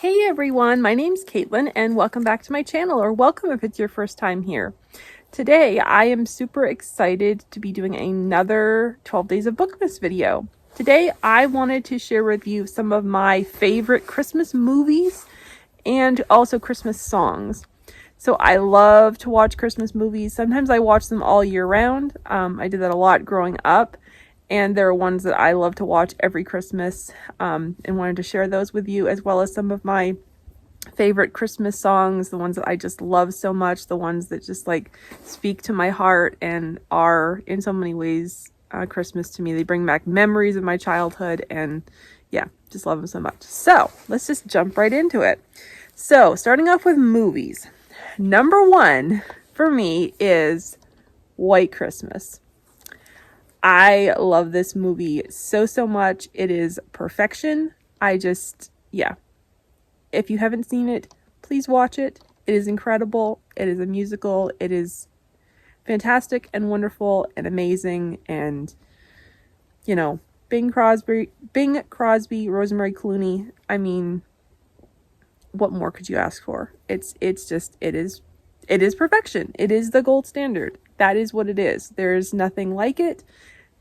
Hey everyone, my name's Caitlyn and welcome back to my channel, or welcome if it's your first time here. Today I am super excited to be doing another 12 Days of Bookmas video. Today I wanted to share with you some of my favorite Christmas movies and also Christmas songs. So I love to watch Christmas movies. Sometimes I watch them all year round. I did that a lot growing up. And there are ones that I love to watch every Christmas, and wanted to share those with you, as well as some of my favorite Christmas songs, the ones that I just love so much, the ones that just like speak to my heart and are in so many ways Christmas to me. They bring back memories of my childhood, and yeah, just love them so much. So let's just jump right into it. So starting off with movies, number one for me is White Christmas. I love this movie so much. It is perfection. Yeah. If you haven't seen it, please watch it. It is incredible. It is a musical. It is fantastic and wonderful and amazing. And, Bing Crosby, Rosemary Clooney. I mean, what more could you ask for? It is perfection. It is the gold standard. That is what it is. There's nothing like it.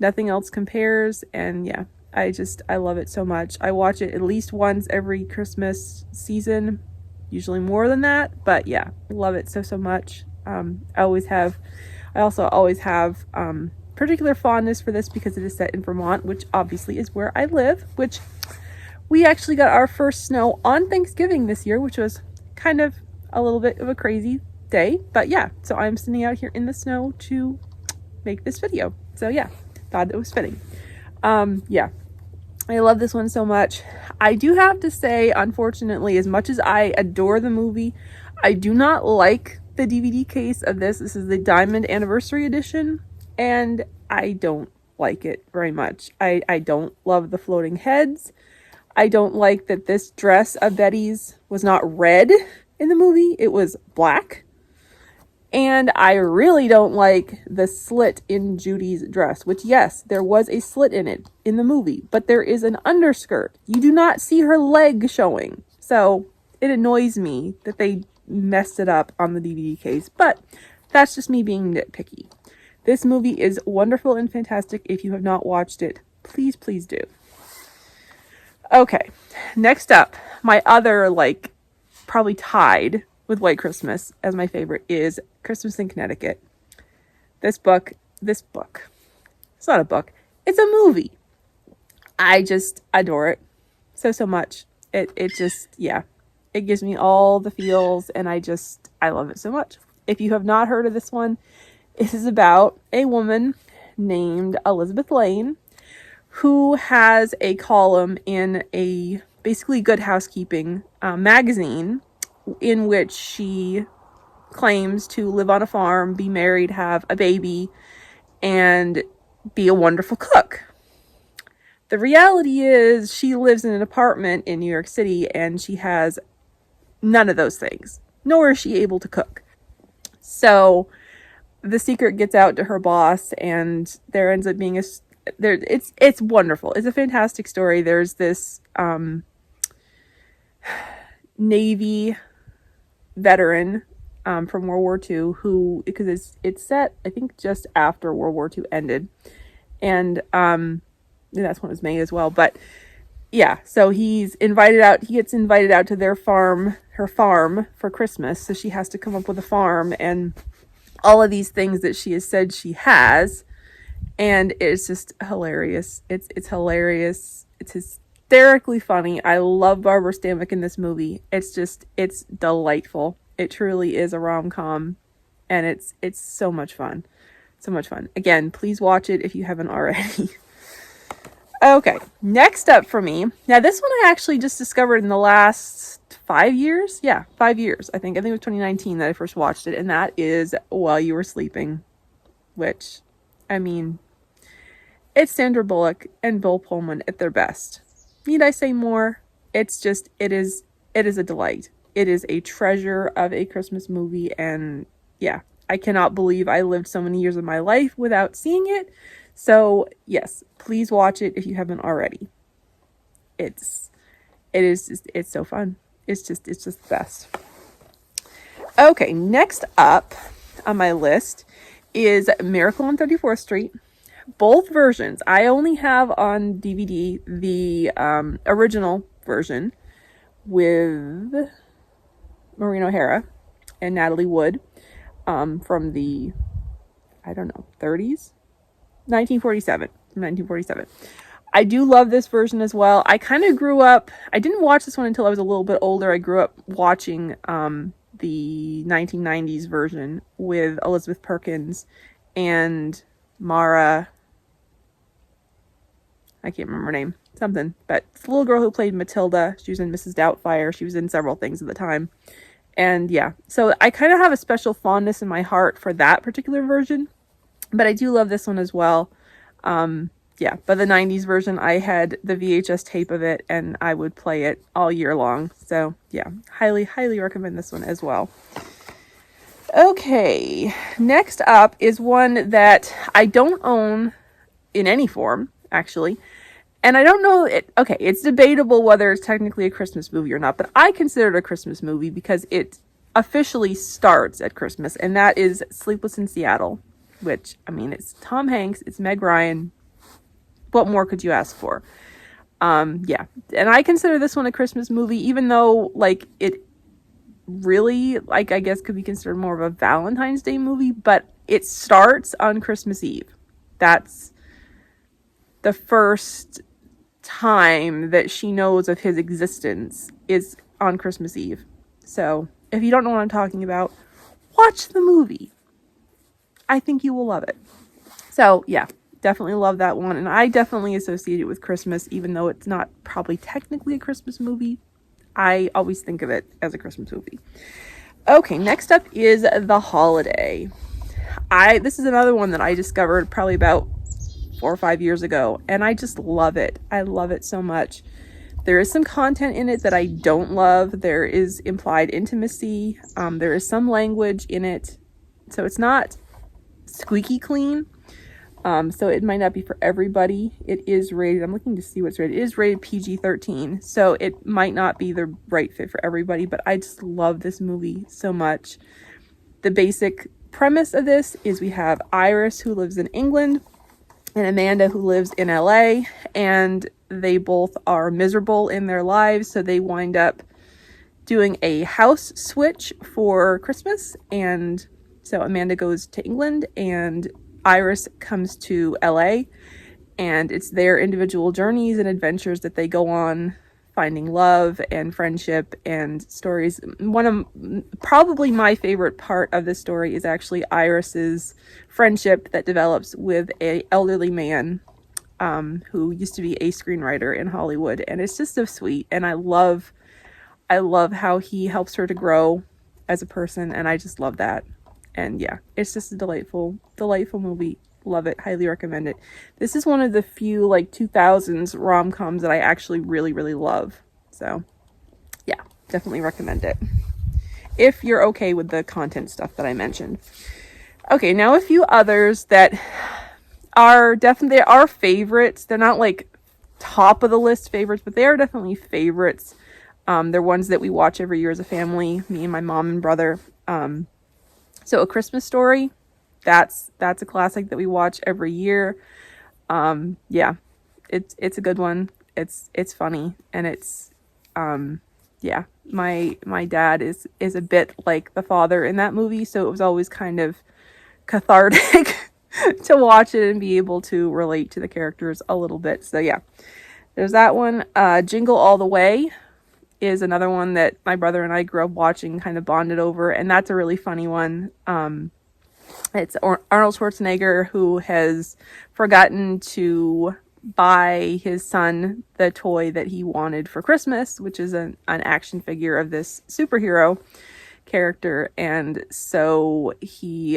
Nothing else compares. And yeah, I love it so much. I watch it at least once every Christmas season, usually more than that. But yeah, love it so much. I also always have particular fondness for this because it is set in Vermont, which obviously is where I live, which we actually got our first snow on Thanksgiving this year, which was kind of a little bit of a crazy day. But yeah, so I'm sitting out here in the snow to make this video. So yeah, thought it was fitting. Yeah, I love this one so much. I do have to say, unfortunately, as much as I adore the movie, I do not like the DVD case of this. This is the Diamond Anniversary Edition, and I don't like it very much. I don't love the floating heads. I don't like that this dress of Betty's was not red in the movie. It was black. And I really don't like the slit in Judy's dress, which, yes, there was a slit in it in the movie, but there is an underskirt. You do not see her leg showing. So it annoys me that they messed it up on the DVD case, but that's just me being nitpicky. This movie is wonderful and fantastic. If you have not watched it, please do. Okay, next up, my other, probably tied with White Christmas as my favorite is Christmas in Connecticut. This book, it's not a book, it's a movie. I just adore it so much. It gives me all the feels, and I love it so much. If you have not heard of this one, it is about a woman named Elizabeth Lane who has a column in a basically Good Housekeeping magazine, in which she claims to live on a farm, be married, have a baby, and be a wonderful cook. The reality is she lives in an apartment in New York City, and she has none of those things, nor is she able to cook. So the secret gets out to her boss, and there ends up being it's wonderful. It's a fantastic story. There's this Navy veteran from World War II who, because it's set, I think, just after World War II ended, and that's when it was made as well. But yeah, so he gets invited out to her farm for Christmas, so she has to come up with a farm and all of these things that she has said she has, and it's just hilarious. It's hilarious. It's hysterically funny. I love Barbara Stanwyck in this movie. It's delightful. It truly is a rom-com, and it's so much fun. So much fun. Again, please watch it if you haven't already. Okay, next up for me. Now, this one I actually just discovered in the last 5 years. Yeah, 5 years, I think. I think it was 2019 that I first watched it, and that is While You Were Sleeping, which, I mean, it's Sandra Bullock and Bill Pullman at their best. Need I say more? It is a delight. It is a treasure of a Christmas movie, and yeah, I cannot believe I lived so many years of my life without seeing it. So yes, please watch it if you haven't already. It's so fun. It's just the best. Okay, next up on my list is Miracle on 34th Street. Both versions. I only have on DVD the original version with Maureen O'Hara and Natalie Wood from the, I don't know, 30s? 1947. From 1947. I do love this version as well. I kind of grew up, I didn't watch this one until I was a little bit older. I grew up watching the 1990s version with Elizabeth Perkins and Mara, I can't remember her name, something, but it's the little girl who played Matilda. She was in Mrs. Doubtfire. She was in several things at the time. And yeah, so I kind of have a special fondness in my heart for that particular version, but I do love this one as well. Yeah, but the 90s version, I had the VHS tape of it and I would play it all year long. So yeah, highly, highly recommend this one as well. Okay, next up is one that I don't own in any form, actually. And I don't know, okay, it's debatable whether it's technically a Christmas movie or not, but I consider it a Christmas movie because it officially starts at Christmas, and that is Sleepless in Seattle, which, I mean, it's Tom Hanks, it's Meg Ryan. What more could you ask for? Yeah, and I consider this one a Christmas movie, even though, like, it really, like, I guess could be considered more of a Valentine's Day movie, but it starts on Christmas Eve. That's the first time that she knows of his existence is on Christmas Eve. So, if you don't know what I'm talking about, watch the movie. I think you will love it. So, yeah. Definitely love that one, and I definitely associate it with Christmas, even though it's not probably technically a Christmas movie. I always think of it as a Christmas movie. Okay, next up is The Holiday. This is another one that I discovered probably about 4 or 5 years ago, and I just love it. I love it so much. There is some content in it that I don't love. There is implied intimacy. There is some language in it, so it's not squeaky clean. So it might not be for everybody. It is rated, I'm looking to see what's rated. It is rated PG-13, so it might not be the right fit for everybody, but I just love this movie so much. The basic premise of this is we have Iris, who lives in England, and Amanda, who lives in LA, and they both are miserable in their lives, so they wind up doing a house switch for Christmas, and so Amanda goes to England, and Iris comes to LA, and it's their individual journeys and adventures that they go on, finding love and friendship and stories. One of probably my favorite part of this story is actually Iris's friendship that develops with an elderly man who used to be a screenwriter in Hollywood, and it's just so sweet, and I love how he helps her to grow as a person, and I just love that. And yeah, it's just a delightful movie. Love it. Highly recommend it. This is one of the few like 2000s rom-coms that I actually really, really love. So yeah, definitely recommend it. If you're okay with the content stuff that I mentioned. Okay, now a few others that are definitely our favorites. They're not like top of the list favorites, but they are definitely favorites. They're ones that we watch every year as a family, me and my mom and brother. So A Christmas Story, that's a classic that we watch every year. Yeah, it's a good one. It's funny, and it's yeah. My dad is a bit like the father in that movie, so it was always kind of cathartic to watch it and be able to relate to the characters a little bit. So yeah, there's that one. Jingle All the Way is another one that my brother and I grew up watching, kind of bonded over, and that's a really funny one. It's Arnold Schwarzenegger, who has forgotten to buy his son the toy that he wanted for Christmas, which is an action figure of this superhero character, and so he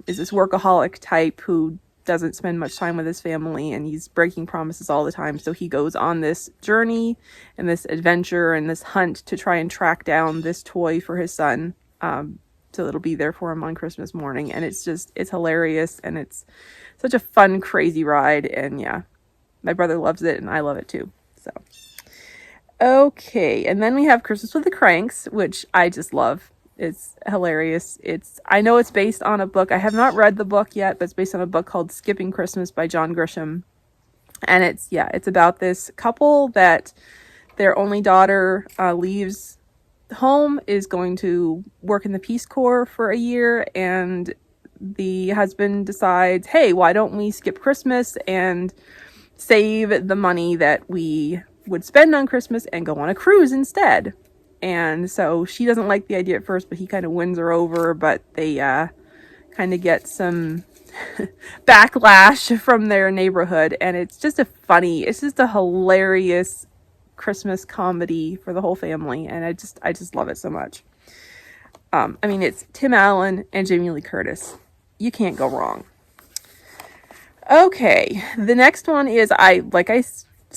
is this workaholic type who doesn't spend much time with his family, and he's breaking promises all the time. So he goes on this journey and this adventure and this hunt to try and track down this toy for his son, so it'll be there for him on Christmas morning. And it's hilarious, and it's such a fun, crazy ride. And yeah, my brother loves it, and I love it too. So Okay, and then we have Christmas with the Cranks, which I just love. It's hilarious. I know it's based on a book. I have not read the book yet, but it's based on a book called Skipping Christmas by John Grisham. And it's about this couple that their only daughter leaves home, is going to work in the Peace Corps for a year, and the husband decides, hey, why don't we skip Christmas and save the money that we would spend on Christmas and go on a cruise instead. And so she doesn't like the idea at first, but he kind of wins her over, but they kind of get some backlash from their neighborhood, and it's just a hilarious Christmas comedy for the whole family, and I just love it so much. I mean, it's Tim Allen and Jamie Lee Curtis. You can't go wrong. Okay, the next one is like I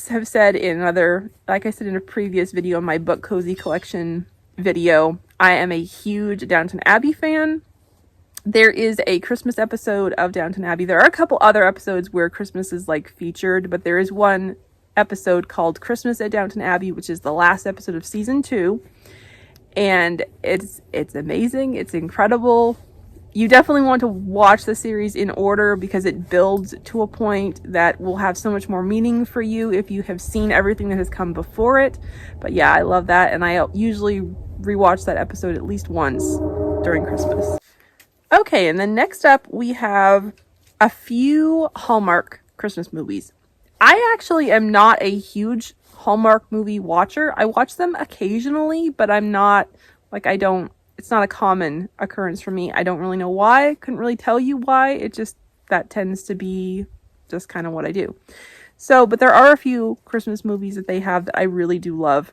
have said in a previous video, my book cozy collection video, I am a huge Downton Abbey fan. There is a Christmas episode of Downton Abbey. There are a couple other episodes where Christmas is like featured, but there is one episode called Christmas at Downton Abbey, which is the last episode of season 2. And it's amazing. It's incredible. You definitely want to watch the series in order because it builds to a point that will have so much more meaning for you if you have seen everything that has come before it. But yeah, I love that, and I usually rewatch that episode at least once during Christmas. Okay, and then next up we have a few Hallmark Christmas movies. I actually am not a huge Hallmark movie watcher. I watch them occasionally, but I'm not, it's not a common occurrence for me. I don't really know why. I couldn't really tell you why. That tends to be just kind of what I do. So, but there are a few Christmas movies that they have that I really do love.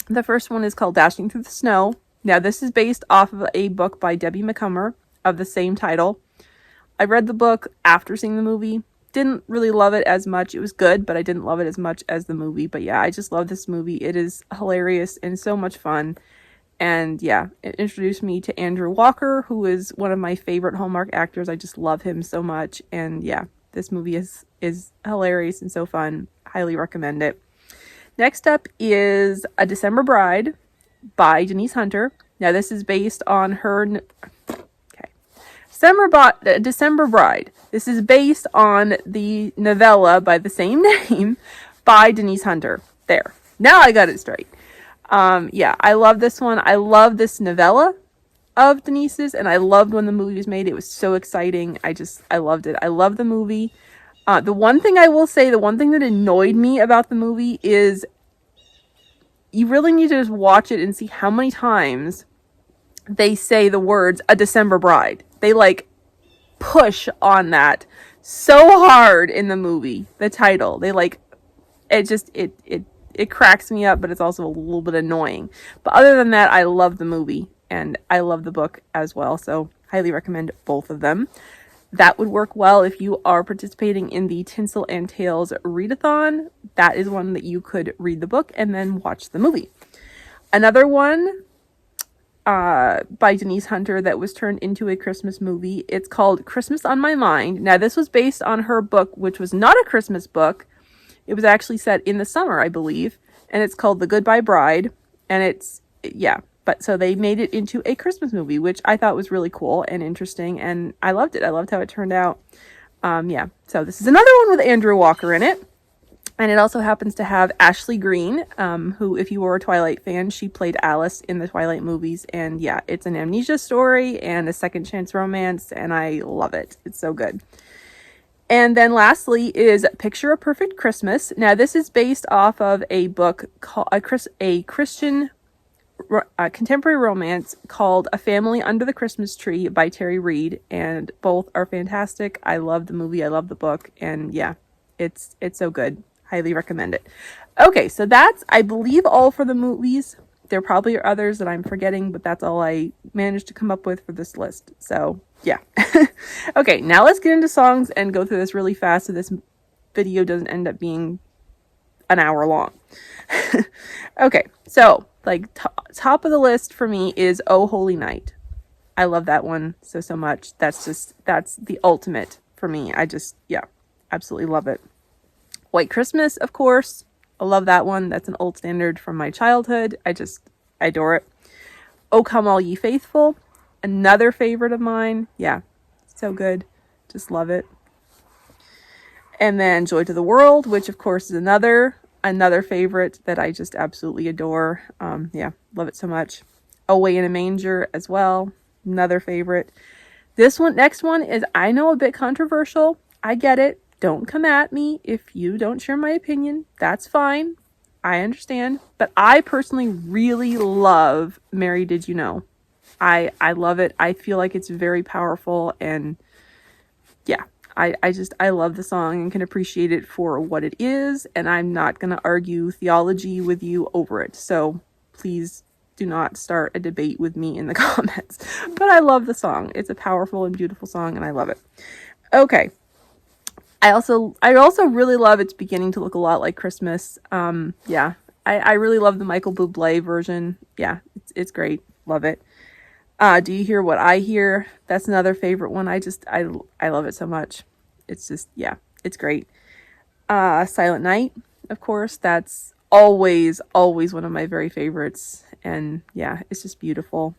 The first one is called Dashing Through the Snow. Now, this is based off of a book by Debbie McCummer of the same title. I read the book after seeing the movie. Didn't really love it as much. It was good, but I didn't love it as much as the movie. But yeah, I just love this movie. It is hilarious and so much fun. And yeah, it introduced me to Andrew Walker, who is one of my favorite Hallmark actors. I just love him so much. And yeah, this movie is hilarious and so fun. Highly recommend it. Next up is A December Bride by Denise Hunter. Now, this is based on her... December Bride. This is based on the novella by the same name by Denise Hunter. There. Now I got it straight. Yeah, I love this one. I love this novella of Denise's, and I loved when the movie was made. It was so exciting. I loved it. I love the movie. The one thing that annoyed me about the movie is you really need to just watch it and see how many times they say the words "A December Bride." They push on that so hard in the movie. The title, it cracks me up, but it's also a little bit annoying. But other than that, I love the movie and I love the book as well. So highly recommend both of them. That would work well if you are participating in the Tinsel and Tales readathon. That is one that you could read the book and then watch the movie. Another one by Denise Hunter that was turned into a Christmas movie. It's called Christmas on My Mind. Now, this was based on her book, which was not a Christmas book. It was actually set in the summer, I believe. And it's called The Goodbye Bride. And so they made it into a Christmas movie, which I thought was really cool and interesting. And I loved it. I loved how it turned out. So this is another one with Andrew Walker in it. And it also happens to have Ashley Greene, who, if you were a Twilight fan, she played Alice in the Twilight movies. And yeah, it's an amnesia story and a second chance romance, and I love it. It's so good. And then lastly is Picture a Perfect Christmas. Now, this is based off of a book called a Christian contemporary romance called A Family Under the Christmas Tree by Terry Reid, and both are fantastic. I love the movie. I love the book, and yeah, it's so good. Highly recommend it. Okay, so that's, I believe, all for the movies. There probably are others that I'm forgetting, but that's all I managed to come up with for this list. So, yeah. Okay, now let's get into songs and go through this really fast so this video doesn't end up being an hour long. Okay, so, top of the list for me is Oh Holy Night. I love that one so much. That's the ultimate for me. Absolutely love it. White Christmas, of course. I love that one. That's an old standard from my childhood. I adore it. Oh Come All Ye Faithful, another favorite of mine. Yeah, so good. Just love it. And then Joy to the World, which of course is another favorite that I just absolutely adore. Yeah, love it so much. Away in a Manger as well, another favorite. This one, next one is, I know, a bit controversial. I get it. Don't come at me if you don't share my opinion. That's fine. I understand. But I personally really love Mary Did You Know. I love it. I feel like it's very powerful, and yeah, I love the song and can appreciate it for what it is, and I'm not going to argue theology with you over it. So please do not start a debate with me in the comments. But I love the song. It's a powerful and beautiful song, and I love it. Okay. I also really love It's Beginning to Look a Lot Like Christmas. Yeah. I really love the Michael Bublé version. Yeah, it's great. Love it. Do You Hear What I Hear? That's another favorite one. I love it so much. It's just, yeah, it's great. Silent Night, of course. That's always one of my very favorites. And yeah, it's just beautiful.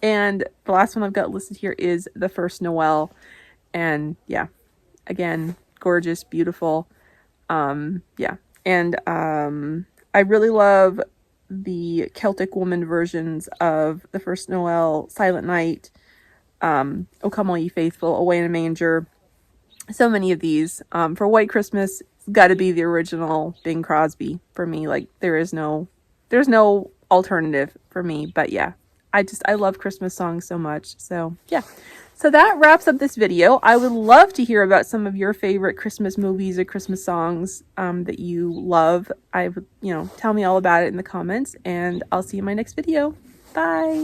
And the last one I've got listed here is The First Noel. And yeah, again, gorgeous, beautiful. Yeah. And I really love the Celtic woman versions of The First Noel, Silent Night, O Come All Ye Faithful, Away in a Manger. So many of these. For White Christmas, it's got to be the original Bing Crosby for me. Like, there's no alternative for me. But yeah, I love Christmas songs so much. So yeah. So that wraps up this video. I would love to hear about some of your favorite Christmas movies or Christmas songs that you love. Tell me all about it in the comments, and I'll see you in my next video. Bye.